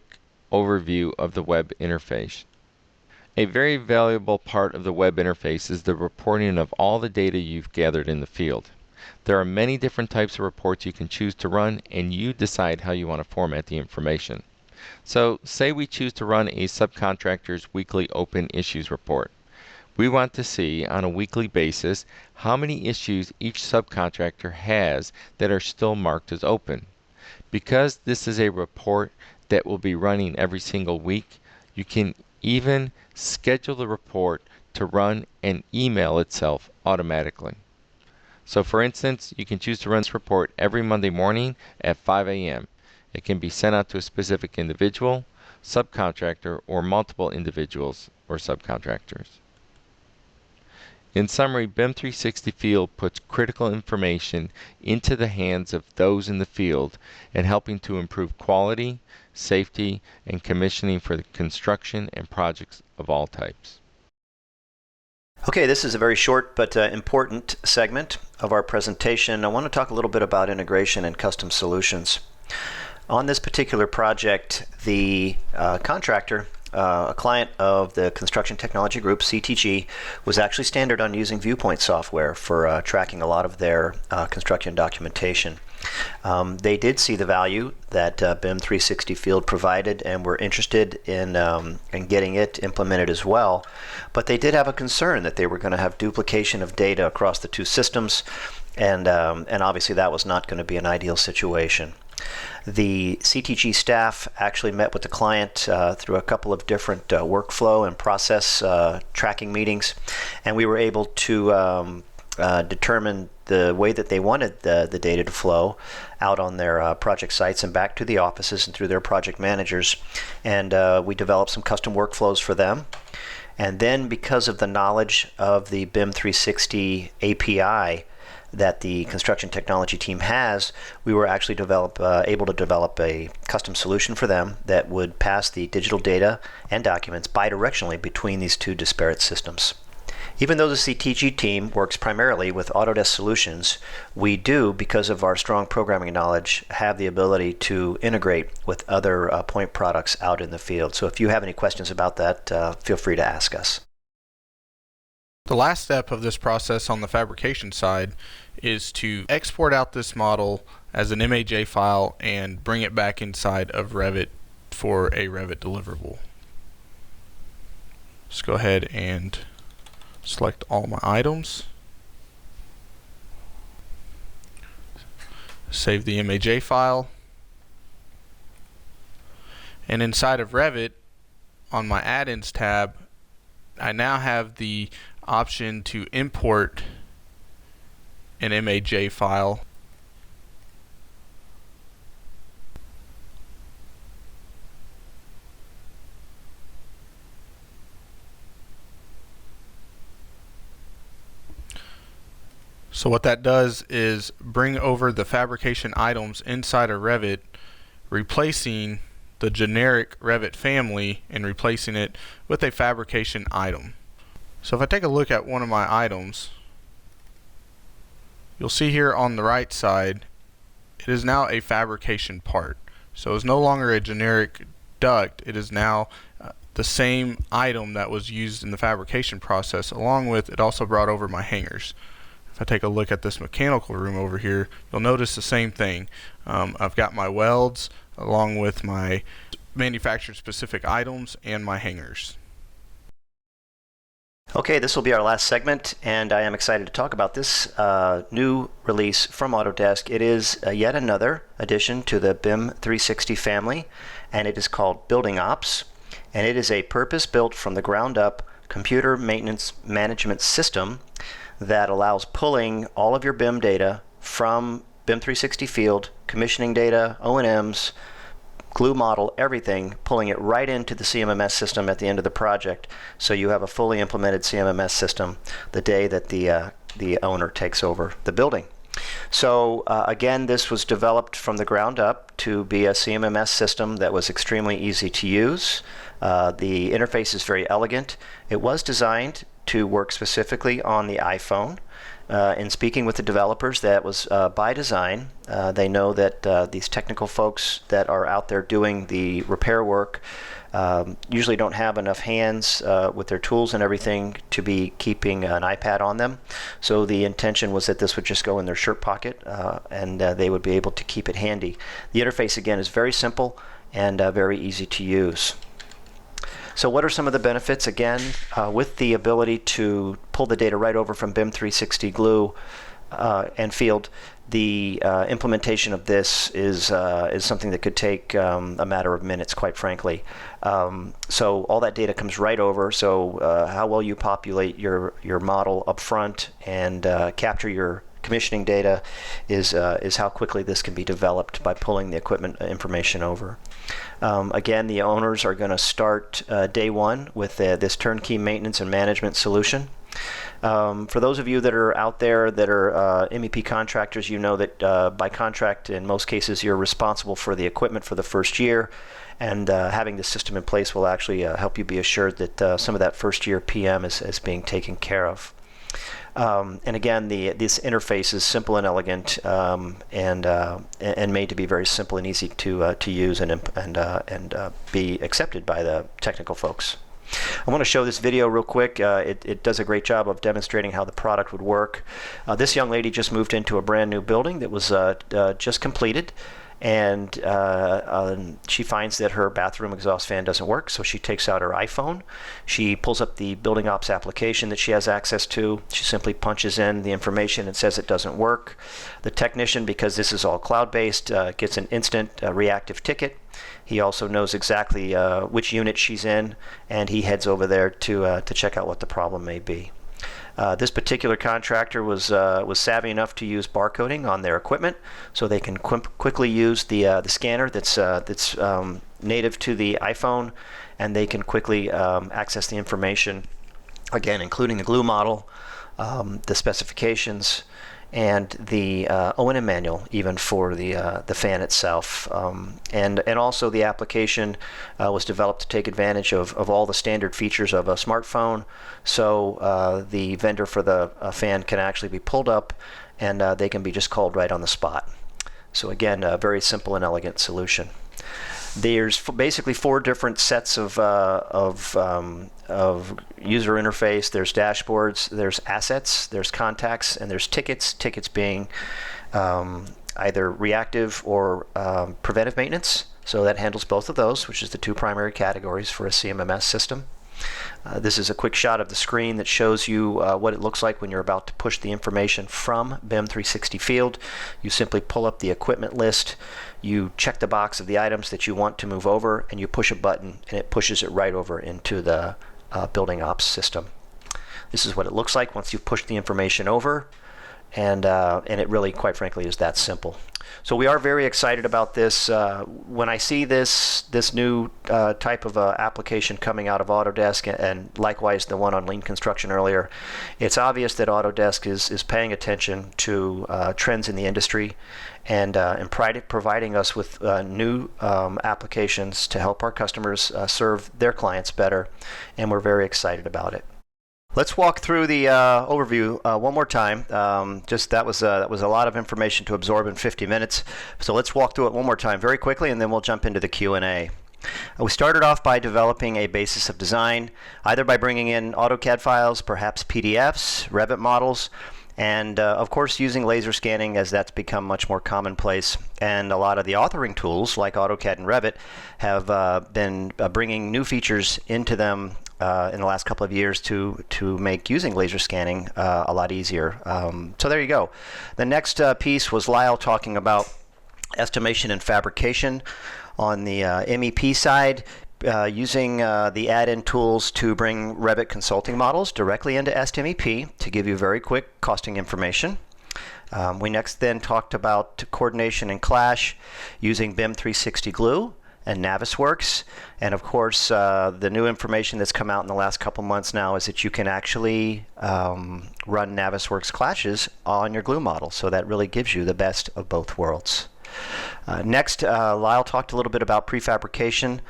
overview of the web interface. A very valuable part of the web interface is the reporting of all the data you've gathered in the field. There are many different types of reports you can choose to run, and you decide how you want to format the information. So, say we choose to run a subcontractor's weekly open issues report. We want to see on a weekly basis how many issues each subcontractor has that are still marked as open. Because this is a report that will be running every single week, you can even schedule the report to run and email itself automatically. So for instance, you can choose to run this report every Monday morning at 5 a.m. It can be sent out to a specific individual, subcontractor, or multiple individuals or subcontractors. In summary, BIM 360 Field puts critical information into the hands of those in the field and helping to improve quality, safety, and commissioning for the construction and projects of all types. Okay, this is a very short but important segment of our presentation. I want to talk a little bit about integration and custom solutions. On this particular project, the contractor, a client of the Construction Technology Group, CTG, was actually standard on using Viewpoint software for tracking a lot of their construction documentation. They did see the value that BIM 360 Field provided and were interested in getting it implemented as well, but they did have a concern that they were going to have duplication of data across the two systems, and obviously that was not going to be an ideal situation. The CTG staff actually met with the client through a couple of different workflow and process tracking meetings, and we were able to determine the way that they wanted the data to flow out on their project sites and back to the offices and through their project managers. And we developed some custom workflows for them. And then because of the knowledge of the BIM 360 API that the construction technology team has, we were actually able to develop a custom solution for them that would pass the digital data and documents bidirectionally between these two disparate systems. Even though the CTG team works primarily with Autodesk solutions, we do, because of our strong programming knowledge, have the ability to integrate with other point products out in the field. So if you have any questions about that, feel free to ask us. The last step of this process on the fabrication side is to export out this model as an MAJ file and bring it back inside of Revit for a Revit deliverable. Just go ahead and select all my items, save the MAJ file, and inside of Revit on my add-ins tab I now have the option to import an MAJ file. So what that does is bring over the fabrication items inside of Revit, replacing the generic Revit family and replacing it with a fabrication item. So if I take a look at one of my items, you'll see here on the right side it is now a fabrication part. So it's no longer a generic duct, it is now the same item that was used in the fabrication process. Along with it also brought over my hangers. If I take a look at this mechanical room over here, you'll notice the same thing. I've got my welds along with my manufacturer specific items and my hangers. Okay, this will be our last segment, and I am excited to talk about this new release from Autodesk. It is yet another addition to the BIM 360 family, and it is called Building Ops, and it is a purpose-built from the ground up computer maintenance management system that allows pulling all of your BIM data from BIM 360 field, commissioning data, O&Ms, glue model, everything, pulling it right into the CMMS system at the end of the project, so you have a fully implemented CMMS system the day that the owner takes over the building. So again, this was developed from the ground up to be a CMMS system that was extremely easy to use. The interface is very elegant. It was designed to work specifically on the iPhone. In speaking with the developers, that was by design. They know that these technical folks that are out there doing the repair work usually don't have enough hands with their tools and everything to be keeping an iPad on them. So the intention was that this would just go in their shirt pocket and they would be able to keep it handy. The interface, again, is very simple and very easy to use. So what are some of the benefits? Again, with the ability to pull the data right over from BIM 360 Glue and Field, the implementation of this is something that could take a matter of minutes, quite frankly. So all that data comes right over. So how well you populate your model up front and capture your commissioning data is how quickly this can be developed by pulling the equipment information over. Again, the owners are going to start day one with this turnkey maintenance and management solution. For those of you that are out there that are MEP contractors, you know that by contract, in most cases, you're responsible for the equipment for the first year, and having the system in place will actually help you be assured that some of that first year PM is being taken care of. And again, this interface is simple and elegant, and made to be very simple and easy to use and be accepted by the technical folks. I want to show this video real quick. It does a great job of demonstrating how the product would work. This young lady just moved into a brand new building that was just completed. And she finds that her bathroom exhaust fan doesn't work, so she takes out her iPhone. She pulls up the Building Ops application that she has access to. She simply punches in the information and says it doesn't work. The technician, because this is all cloud-based, gets an instant reactive ticket. He also knows exactly which unit she's in, and he heads over there to check out what the problem may be. This particular contractor was savvy enough to use barcoding on their equipment, so they can quickly use the scanner that's native to the iPhone, and they can quickly access the information, again, including the glue model, the specifications, and the O&M manual even for the fan itself. And also the application was developed to take advantage of all the standard features of a smartphone, so the vendor for the fan can actually be pulled up and they can be just called right on the spot. So again, a very simple and elegant solution. There's basically 4 different sets of user interface. There's dashboards, there's assets, there's contacts, and there's tickets. Tickets being either reactive or preventive maintenance. So that handles both of those, which is the 2 primary categories for a CMMS system. This is a quick shot of the screen that shows you what it looks like when you're about to push the information from BIM 360 Field. You simply pull up the equipment list, you check the box of the items that you want to move over, and you push a button and it pushes it right over into the building ops system. This is what it looks like once you've pushed the information over, and it really, quite frankly, is that simple. So we are very excited about this. When I see this new type of application coming out of Autodesk, and likewise the one on lean construction earlier, it's obvious that Autodesk is paying attention to trends in the industry and providing us with new applications to help our customers serve their clients better, and we're very excited about it. Let's walk through the overview one more time. That was a lot of information to absorb in 50 minutes. So let's walk through it one more time very quickly, and then we'll jump into the Q&A. We started off by developing a basis of design, either by bringing in AutoCAD files, perhaps PDFs, Revit models, and of course using laser scanning, as that's become much more commonplace. And a lot of the authoring tools like AutoCAD and Revit have been bringing new features into them in the last couple of years to make using laser scanning a lot easier. So there you go. The next piece was Lyle talking about estimation and fabrication on the MEP side, using the add-in tools to bring Revit consulting models directly into ESTmep to give you very quick costing information. We next then talked about coordination and clash using BIM 360 Glue and Navisworks, and of course the new information that's come out in the last couple months now is that you can actually run Navisworks clashes on your glue model, so that really gives you the best of both worlds. Next, Lyle talked a little bit about prefabrication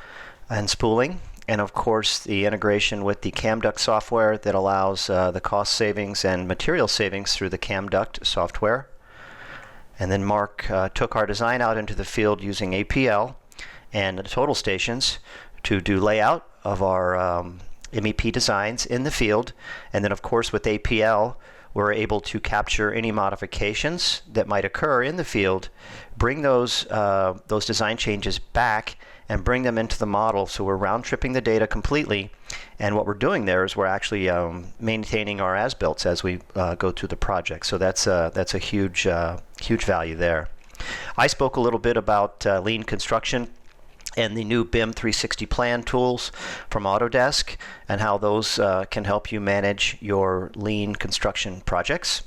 and spooling, and of course the integration with the CAMduct software that allows the cost savings and material savings through the CAMduct software. And then Mark took our design out into the field using APL and the total stations to do layout of our MEP designs in the field. And then of course with APL we're able to capture any modifications that might occur in the field, bring those design changes back and bring them into the model. So we're round tripping the data completely, and what we're doing there is we're actually maintaining our as-builts as we go through the project. So that's a huge value there. I spoke a little bit about lean construction and the new BIM 360 plan tools from Autodesk and how those can help you manage your lean construction projects.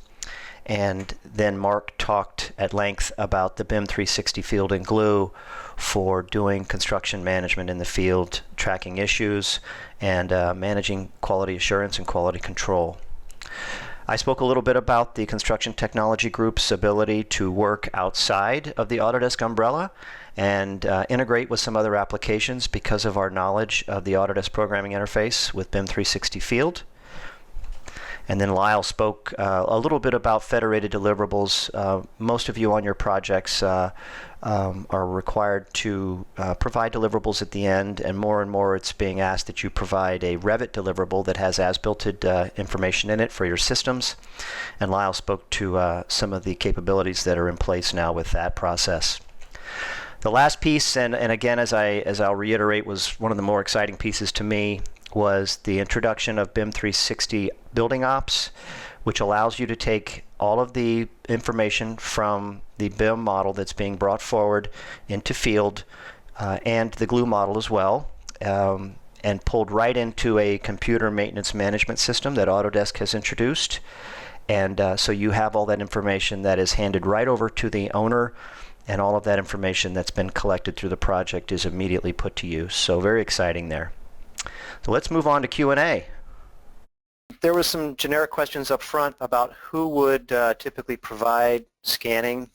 And then Mark talked at length about the BIM 360 Field and Glue for doing construction management in the field, tracking issues, and managing quality assurance and quality control. I spoke a little bit about the Construction Technology Group's ability to work outside of the Autodesk umbrella and integrate with some other applications because of our knowledge of the Autodesk programming interface with BIM 360 Field. And then Lyle spoke a little bit about federated deliverables. Most of you on your projects are required to provide deliverables at the end, and more it's being asked that you provide a Revit deliverable that has as-built information in it for your systems. And Lyle spoke to some of the capabilities that are in place now with that process. The last piece, and again, as I'll reiterate, was one of the more exciting pieces to me, was the introduction of BIM 360 Building Ops, which allows you to take all of the information from the BIM model that's being brought forward into field and the glue model as well, and pulled right into a computer maintenance management system that Autodesk has introduced. And so you have all that information that is handed right over to the owner, and all of that information that's been collected through the project is immediately put to use. So very exciting there. So let's move on to Q&A. There was some generic questions up front about who would typically provide scanning.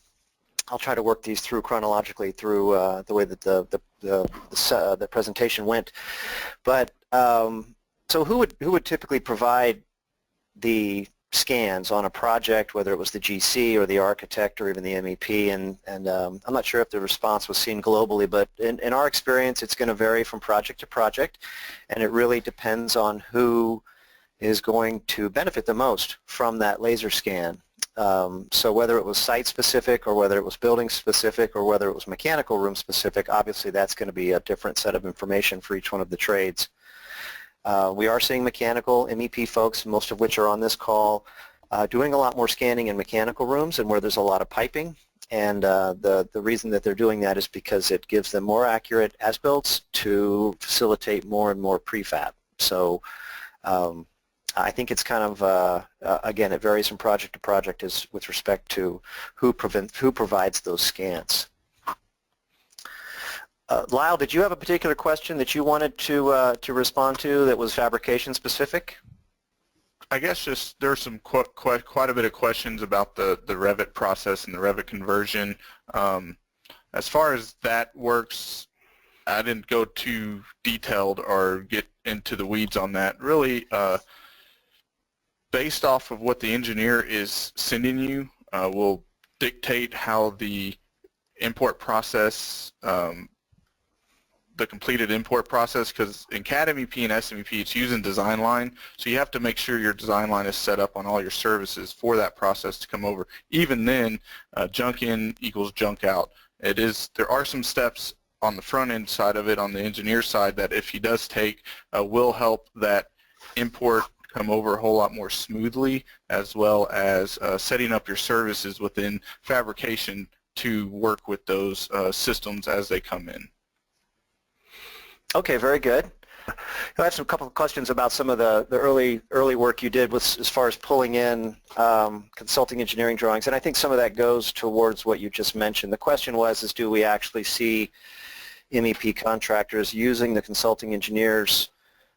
I'll try to work these through chronologically through the way that the presentation went. But so who would typically provide the scans on a project, whether it was the GC or the architect or even the MEP? And I'm not sure if the response was seen globally, but in our experience, it's going to vary from project to project, and it really depends on who is going to benefit the most from that laser scan. So whether it was site-specific or whether it was building-specific or whether it was mechanical room-specific, obviously that's going to be a different set of information for each one of the trades. We are seeing mechanical MEP folks, most of which are on this call, doing a lot more scanning in mechanical rooms and where there's a lot of piping. And the reason that they're doing that is because it gives them more accurate as-builts to facilitate more and more prefab. So I think it's kind of, again, it varies from project to project as with respect to who provides those scans. Lyle, did you have a particular question that you wanted to respond to that was fabrication specific? I guess just there's some quite a bit of questions about the Revit process and the Revit conversion. As far as that works, I didn't go too detailed or get into the weeds on that. Really, based off of what the engineer is sending you will dictate how the import process, the completed import process, because in CADmep and ESTmep it's using design line, so you have to make sure your design line is set up on all your services for that process to come over. Even then, junk in equals junk out. There are some steps on the front end side of it, on the engineer side, that if he does take, will help that import come over a whole lot more smoothly, as well as setting up your services within Fabrication to work with those systems as they come in. Okay, very good. I have a couple of questions about some of the early work you did with, as far as pulling in consulting engineering drawings, and I think some of that goes towards what you just mentioned. The question was, do we actually see MEP contractors using the consulting engineers'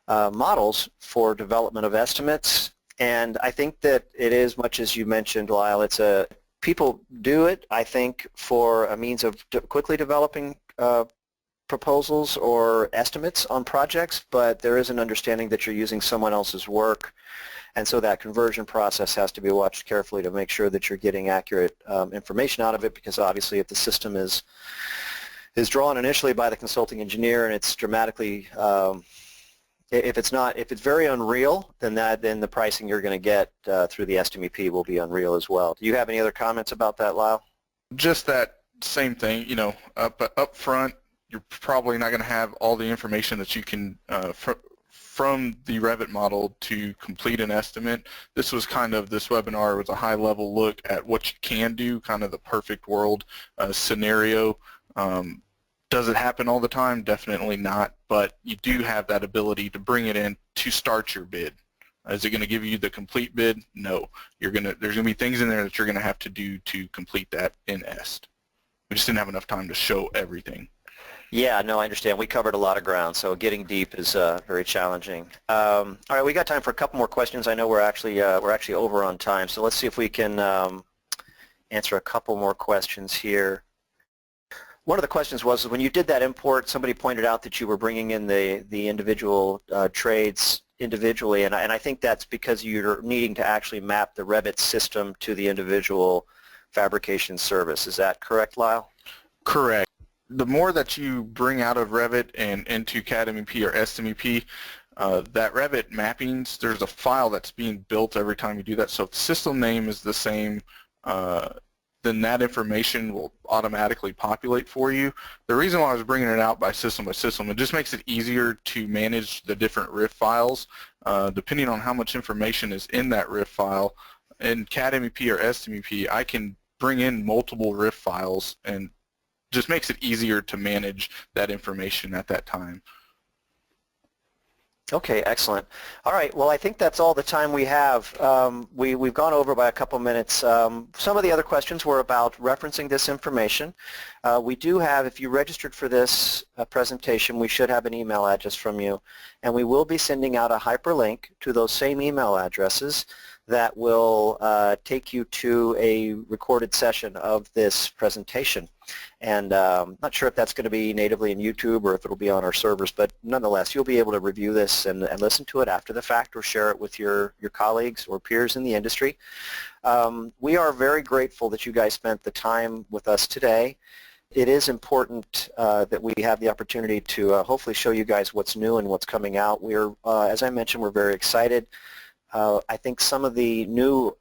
models for development of estimates? And I think that it is, much as you mentioned, Lyle, people do it, I think, for a means of quickly developing proposals or estimates on projects, but there is an understanding that you're using someone else's work, and so that conversion process has to be watched carefully to make sure that you're getting accurate information out of it, because obviously if the system is drawn initially by the consulting engineer and it's dramatically, if it's very unreal, then the pricing you're going to get through the ESTmep will be unreal as well. Do you have any other comments about that, Lyle? Just that same thing, but up front, you're probably not going to have all the information that you can from the Revit model to complete an estimate. This webinar was a high-level look at what you can do, kind of the perfect world scenario. Does it happen all the time? Definitely not, but you do have that ability to bring it in to start your bid. Is it going to give you the complete bid? No. There's going to be things in there that you're going to have to do to complete that in EST. We just didn't have enough time to show everything. Yeah, no, I understand. We covered a lot of ground, so getting deep is very challenging. All right, we got time for a couple more questions. I know we're actually over on time, so let's see if we can answer a couple more questions here. One of the questions was, when you did that import, somebody pointed out that you were bringing in the individual trades individually, and I think that's because you're needing to actually map the Revit system to the individual fabrication service. Is that correct, Lyle? Correct. The more that you bring out of Revit and into CADmep or ESTmep, that Revit mappings, there's a file that's being built every time you do that. So if the system name is the same, then that information will automatically populate for you. The reason why I was bringing it out by system, it just makes it easier to manage the different RIF files, depending on how much information is in that RIF file. In CADmep or ESTmep, I can bring in multiple RIF files, and just makes it easier to manage that information at that time. Okay, excellent. All right, well, I think that's all the time we have. We've gone over by a couple minutes. Some of the other questions were about referencing this information. We do have, if you registered for this presentation, we should have an email address from you, and we will be sending out a hyperlink to those same email addresses that will take you to a recorded session of this presentation. And not sure if that's going to be natively in YouTube or if it'll be on our servers, but nonetheless, you'll be able to review this and listen to it after the fact or share it with your colleagues or peers in the industry. We are very grateful that you guys spent the time with us today. It is important that we have the opportunity to hopefully show you guys what's new and what's coming out. We're, as I mentioned, we're very excited. I think some of the new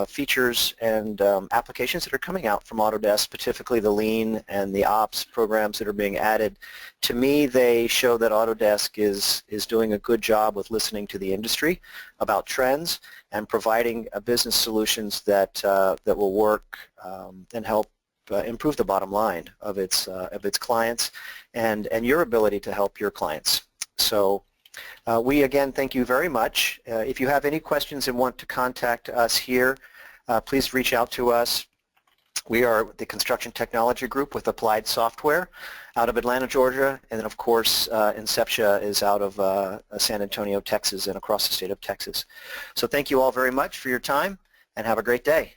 features and applications that are coming out from Autodesk, specifically the Lean and the Ops programs that are being added, to me they show that Autodesk is doing a good job with listening to the industry about trends and providing business solutions that that will work and help improve the bottom line of its clients and your ability to help your clients. So we again thank you very much. If you have any questions and want to contact us here, please reach out to us. We are the Construction Technology Group with Applied Software out of Atlanta, Georgia, and then of course Enceptia is out of San Antonio, Texas, and across the state of Texas. So thank you all very much for your time and have a great day.